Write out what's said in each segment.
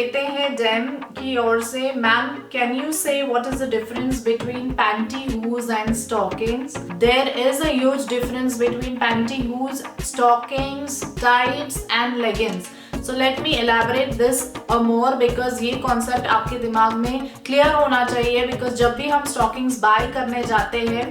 लेते हैं डैम की ओर से। Ma'am, can you say what is the difference between pantyhose and stockings? There is a huge difference between pantyhose, stockings, tights and leggings. So let me elaborate this more because ये concept आपके दिमाग में clear होना चाहिए। Because जब भी हम stockings bye करने जाते हैं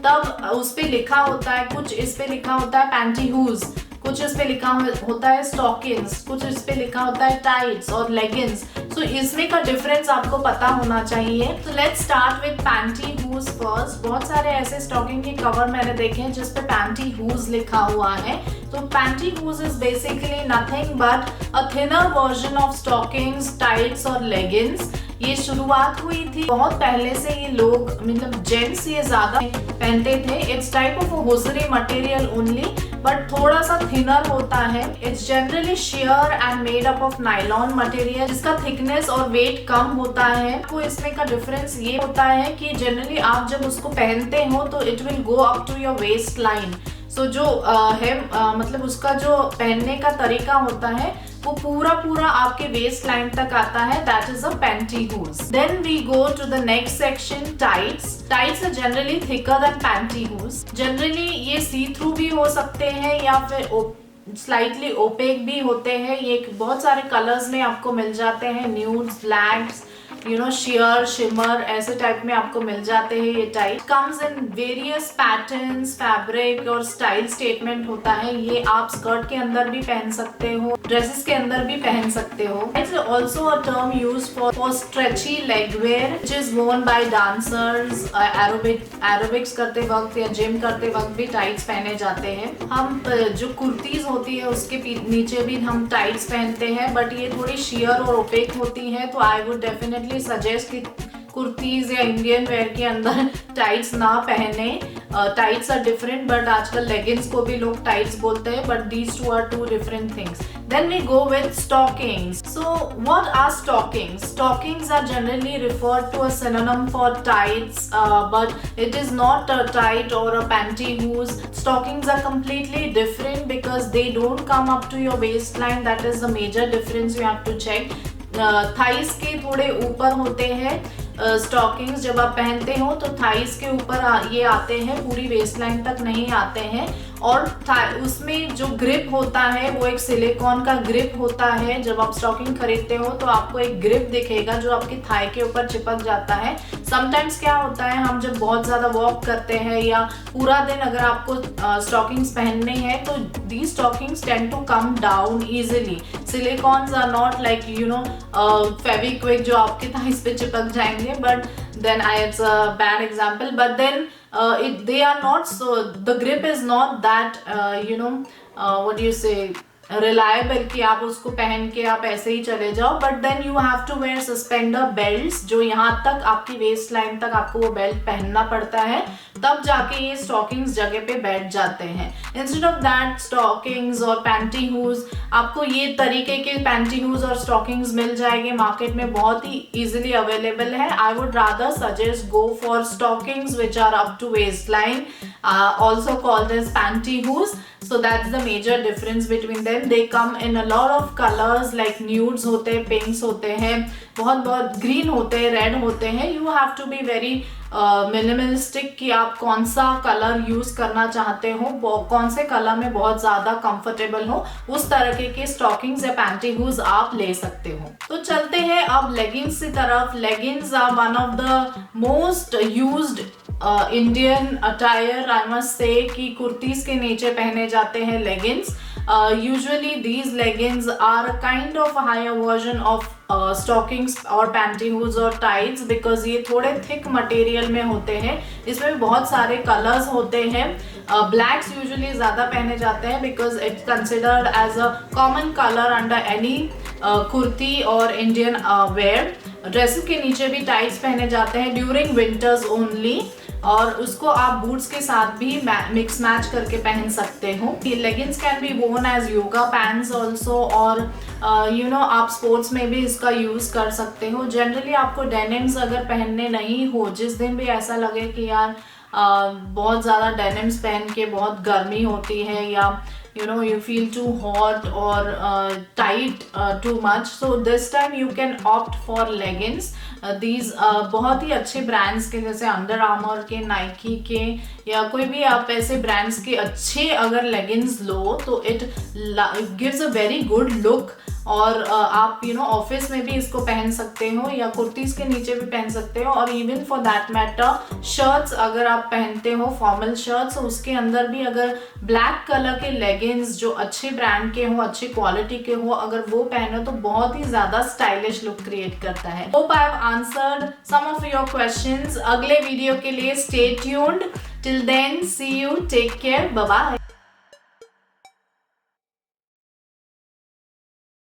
तब उस पे लिखा होता है, कुछ इस पे लिखा होता है पैंटीहूज, कुछ इस पे लिखा होता है स्टॉकिंग्स, कुछ इस पे लिखा होता है टाइट्स और लेगिंग्स। सो इसमें का डिफरेंस आपको पता होना चाहिए। तो लेट्स स्टार्ट विद पैंटीहूज फर्स्ट। बहुत सारे ऐसे स्टॉकिंग के कवर मैंने देखे हैं जिस पे पैंटीहूज लिखा हुआ है। तो pantyhose is basically nothing but a thinner version of stockings, tights और लेगिंग्स। ये शुरुआत हुई थी बहुत पहले से, ये लोग मतलब जेंट्स ये ज्यादा पहनते थे। It's type of hosiery material only but थोड़ा सा थिनर होता है। It's generally share and made up of nylon material जिसका थिकनेस और वेट कम होता है। तो इसमें का डिफरेंस ये होता है कि जनरली आप जब उसको पहनते हो तो it will go up to your waist line. So जो मतलब उसका जो पहनने का तरीका होता है वो पूरा आपके वेस्ट लाइन तक आता है। That is a pantyhose. Then we go to the next section, tights. Tights are generally thicker than pantyhose. Generally ये सी थ्रू भी हो सकते हैं या फिर स्लाइटली ओपेक भी होते हैं। ये बहुत सारे कलर्स में आपको मिल जाते हैं, न्यूड्स, ब्लैक्स, शेयर, शिमर, ऐसे टाइप में आपको मिल जाते हैं। ये tight comes in various patterns, fabric और स्टाइल स्टेटमेंट होता है। ये आप स्कर्ट के अंदर भी पहन सकते हो, ड्रेसेस के अंदर भी पहन सकते हो। It's also a term use for stretchy leg wear which is worn by dancers. Aerobics करते वक्त या जिम करते वक्त भी टाइट्स पहने जाते हैं। हम जो कुर्तीज होती है उसके नीचे भी हम टाइट्स पहनते हैं बट ये थोड़ी शेयर और ओपेक होती है। तो आई वुड डेफिनेटली सजेस्ट कि कुर्तीज या इंडियन वेयर के अंदर टाइट्स ना पहने। टाइट्स आर डिफरेंट बट आजकल लेगिंग्स को भी लोग टाइट्स बोलते हैं but these two are two different things. Then we go with stockings. So what are stockings? Stockings are generally referred to a synonym for tights, but it is not a tight or a pantyhose. Stockings are completely different because they don't come up to your waistline. That is the major difference you have to check. Thighs के थोड़े ऊपर होते हैं stockings. जब आप पहनते हो तो थाइस के ऊपर ये आते हैं, पूरी वेस्टलाइन तक नहीं आते हैं। और उसमें जो ग्रिप होता है वो एक सिलिकॉन का ग्रिप होता है। जब आप स्टॉकिंग खरीदते हो तो आपको एक ग्रिप दिखेगा जो आपकी थाई के ऊपर चिपक जाता है। समटाइम्स क्या होता है, हम जब बहुत ज़्यादा वॉक करते हैं या पूरा दिन अगर आपको स्टॉकिंग्स पहनने हैं तो the stockings tend to come down easily. Silicones are not like Fevikwik जो आपके थाइस पे चिपक जाएंगे, but then it's a bad example, but then they are not, so the grip is not that what do you say, reliable कि आप उसको पहन के आप ऐसे ही चले जाओ। But then you have to wear suspender belts जो यहाँ तक आपकी वेस्ट लाइन तक आपको वो बेल्ट पहनना पड़ता है, तब जाके ये स्टॉकिंग्स जगह पे बैठ जाते हैं। इंस्टेड ऑफ दैट स्टॉकिंग्स और पैंटीहूज, आपको ये तरीके के पैंटीहूज और स्टॉकिंग्स मिल जाएंगे मार्केट में, बहुत ही इजीली अवेलेबल है। I would rather suggest go for stockings which are up to waist line, also called as pantyhose. So that's the major difference between them. They come in a lot of colors like nudes होते हैं, pinks होते हैं, बहुत green होते हैं, red होते हैं। You have to be very minimalistic कि आप कौन सा कलर यूज करना चाहते हो, कौन से कलर में बहुत ज्यादा कंफर्टेबल हो, उस तरह के स्टॉकिंग्स या पैंटीहूज आप ले सकते हो। तो चलते हैं अब लेगिंग्स की तरफ। Leggings are one of the most used Indian attire. I must say कि कुर्तीज के नीचे पहने जाते हैं leggings. Usually these leggings are a kind of a higher version of stockings और pantyhose और tights because ये थोड़े thick material में होते हैं। इसमें भी बहुत सारे colors होते हैं। Blacks usually ज़्यादा पहने जाते हैं because it's considered as a common color under any kurti और Indian wear। ड्रेसेस के नीचे भी टाइट्स पहने जाते हैं ड्यूरिंग विंटर्स ओनली, और उसको आप बूट्स के साथ भी मिक्स मैच करके पहन सकते हो। Leggings can be worn as yoga pants also, और आप स्पोर्ट्स में भी इसका यूज़ कर सकते हो। जनरली आपको डेनिम्स अगर पहनने नहीं हो, जिस दिन भी ऐसा लगे कि यार बहुत ज़्यादा डेनिम्स पहन के बहुत गर्मी होती है या you feel too hot or tight too much, so this time you can opt for leggings. These बहुत ही अच्छे ब्रांड्स के, जैसे अंडर आर्मर के, नाइकी के, या कोई भी आप ऐसे ब्रांड्स के अच्छे अगर लेगिंग्स लो तो it gives a very good look. और आप ऑफिस में भी इसको पहन सकते हो या कुर्तीज़ के नीचे भी पहन सकते हो, और even for that matter shirts अगर आप पहनते हो, फॉर्मल शर्ट्स, उसके अंदर भी अगर ब्लैक कलर के लेगिंग्स जो अच्छे ब्रांड के हो, अच्छे क्वालिटी के हो, अगर वो पहनो तो बहुत ही ज़्यादा स्टाइलिश लुक क्रिएट करता है। Hope I have answered some of your questions. अगले वीडियो के लिए stay tuned. Till then see you, take care, bye bye.